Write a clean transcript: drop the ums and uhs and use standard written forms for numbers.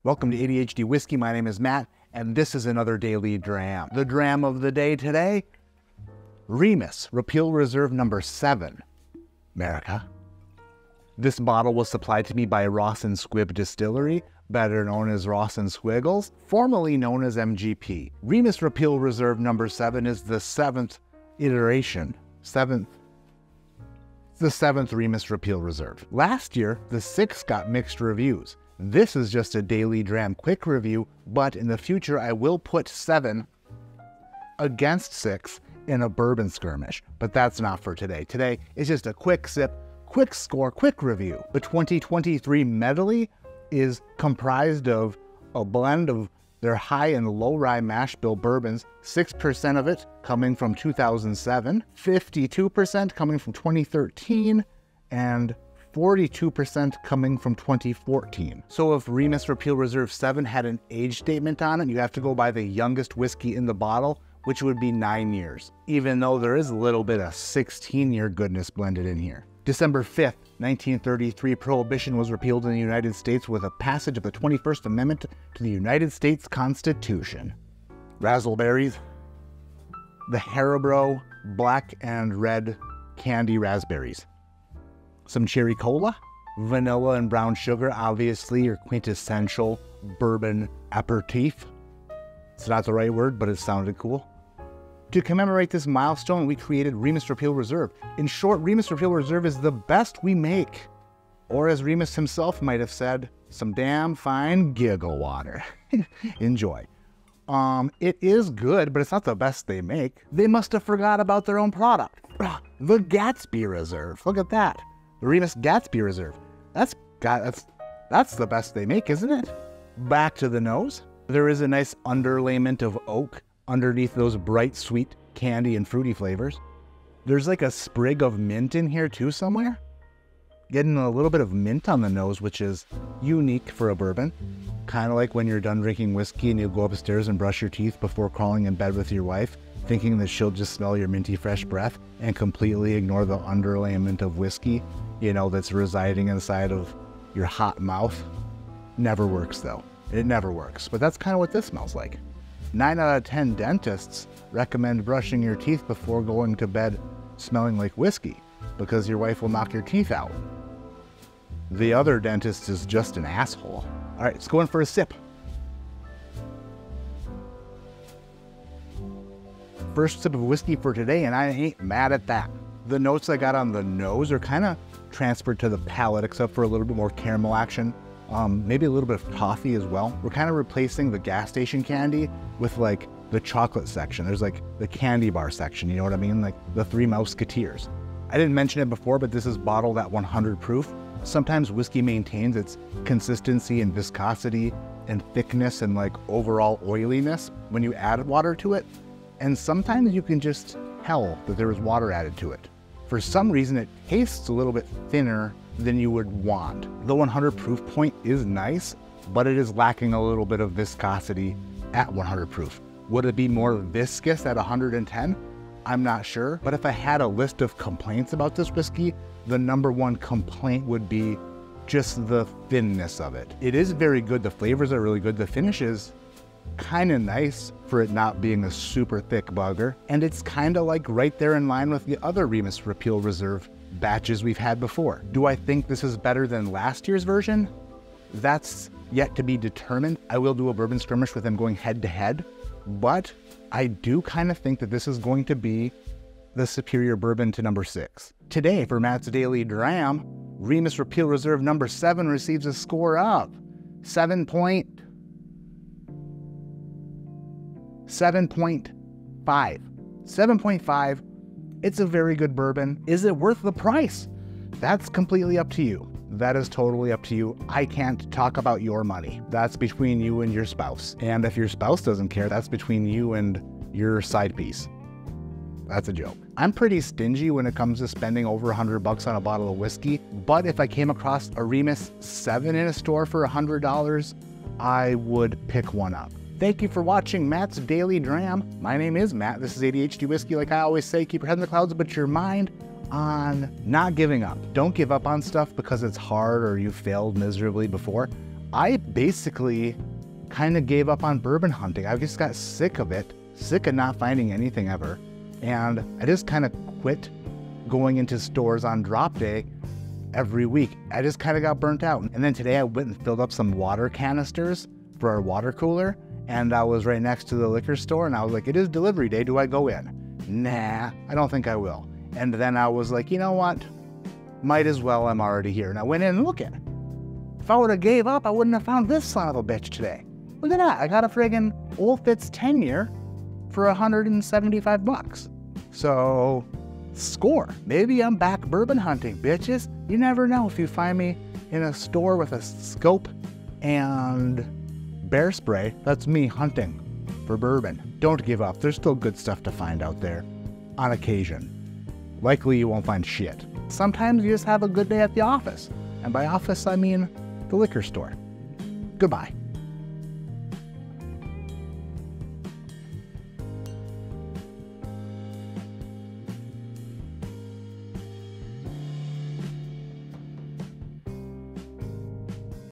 Welcome to ADHD Whiskey. My name is Matt, and this is another daily dram. The dram of the day today, Remus Repeal Reserve number 7, America. This bottle was supplied to me by Ross and Squibb Distillery, better known as Ross and Squiggles, formerly known as MGP. Remus Repeal Reserve number 7 is the 7th iteration, the 7th Remus Repeal Reserve. Last year, the 6 got mixed reviews. This is just a daily dram quick review, but in the future I will put 7 against 6 in a bourbon skirmish, but that's not for today. Today is just a quick sip, quick score, quick review. The 2023 medley is comprised of a blend of their high and low rye mash bill bourbons, 6% of it coming from 2007, 52% coming from 2013, and 42% coming from 2014. So if Remus Repeal Reserve 7 had an age statement on it, you have to go by the youngest whiskey in the bottle, which would be 9 years, even though there is a little bit of 16-year goodness blended in here. December 5th, 1933, Prohibition was repealed in the United States with a passage of the 21st Amendment to the United States Constitution. Razzleberries, the Haribo black and red candy raspberries. Some cherry cola, vanilla and brown sugar, obviously your quintessential bourbon aperitif. It's not the right word, but it sounded cool. To commemorate this milestone, we created Remus Repeal Reserve. In short, Remus Repeal Reserve is the best we make. Or as Remus himself might have said, some damn fine giggle water. Enjoy. It is good, but it's not the best they make. They must have forgot about their own product. The Gatsby Reserve. Look at that. The Remus Gatsby Reserve. That's the best they make, isn't it? Back to the nose. There is a nice underlayment of oak underneath those bright, sweet candy and fruity flavors. There's like a sprig of mint in here too somewhere. Getting a little bit of mint on the nose, which is unique for a bourbon. Kind of like when you're done drinking whiskey and you go upstairs and brush your teeth before crawling in bed with your wife, thinking that she'll just smell your minty fresh breath and completely ignore the underlayment of whiskey, you know, that's residing inside of your hot mouth. Never works though. It never works. But that's kind of what this smells like. 9 out of 10 dentists recommend brushing your teeth before going to bed smelling like whiskey because your wife will knock your teeth out. The other dentist is just an asshole. All right, let's go in for a sip. First sip of whiskey for today, and I ain't mad at that. The notes I got on the nose are kind of transferred to the palate, except for a little bit more caramel action. Maybe a little bit of toffee as well. We're kind of replacing the gas station candy with like the chocolate section. There's like the candy bar section, you know what I mean? Like the Three Musketeers. I didn't mention it before, but this is bottled at 100 proof. Sometimes whiskey maintains its consistency and viscosity and thickness and like overall oiliness when you add water to it. And sometimes you can just tell that there is water added to it. For some reason, it tastes a little bit thinner than you would want. The 100 proof point is nice, but it is lacking a little bit of viscosity at 100 proof. Would it be more viscous at 110? I'm not sure, but if I had a list of complaints about this whiskey, the #1 complaint would be just the thinness of it. It is very good. The flavors are really good. The finish is kind of nice for it not being a super thick bugger. And it's kind of like right there in line with the other Remus Repeal Reserve batches we've had before. Do I think this is better than last year's version? That's yet to be determined. I will do a bourbon skirmish with them going head to head, but I do kind of think that this is going to be the superior bourbon to number 6. Today for Matt's Daily Dram, Remus Repeal Reserve number 7 receives a score of 7.5. 7.5. It's a very good bourbon. Is it worth the price? That's completely up to you. That is totally up to you. I can't talk about your money. That's between you and your spouse. And if your spouse doesn't care, that's between you and your side piece. That's a joke. I'm pretty stingy when it comes to spending over $100 on a bottle of whiskey, but if I came across a Remus 7 in a store for $100, I would pick one up. Thank you for watching Matt's Daily Dram. My name is Matt. This is ADHD Whiskey. Like I always say, keep your head in the clouds, but your mind on not giving up. Don't give up on stuff because it's hard or you failed miserably before. I basically kind of gave up on bourbon hunting. I just got sick of it, sick of not finding anything ever. And I just kind of quit going into stores on drop day every week. I just kind of got burnt out. And then today I went and filled up some water canisters for our water cooler. And I was right next to the liquor store and I was like, it is delivery day. Do I go in? Nah, I don't think I will. And then I was like, you know what? Might as well, I'm already here. And I went in and look at it. If I would have gave up, I wouldn't have found this son of a bitch today. Look at that. I got a friggin' Old Fitz 10-year for $175. So, score. Maybe I'm back bourbon hunting, bitches. You never know if you find me in a store with a scope and bear spray. That's me hunting for bourbon. Don't give up. There's still good stuff to find out there on occasion. Likely you won't find shit. Sometimes you just have a good day at the office. And by office, I mean the liquor store. Goodbye.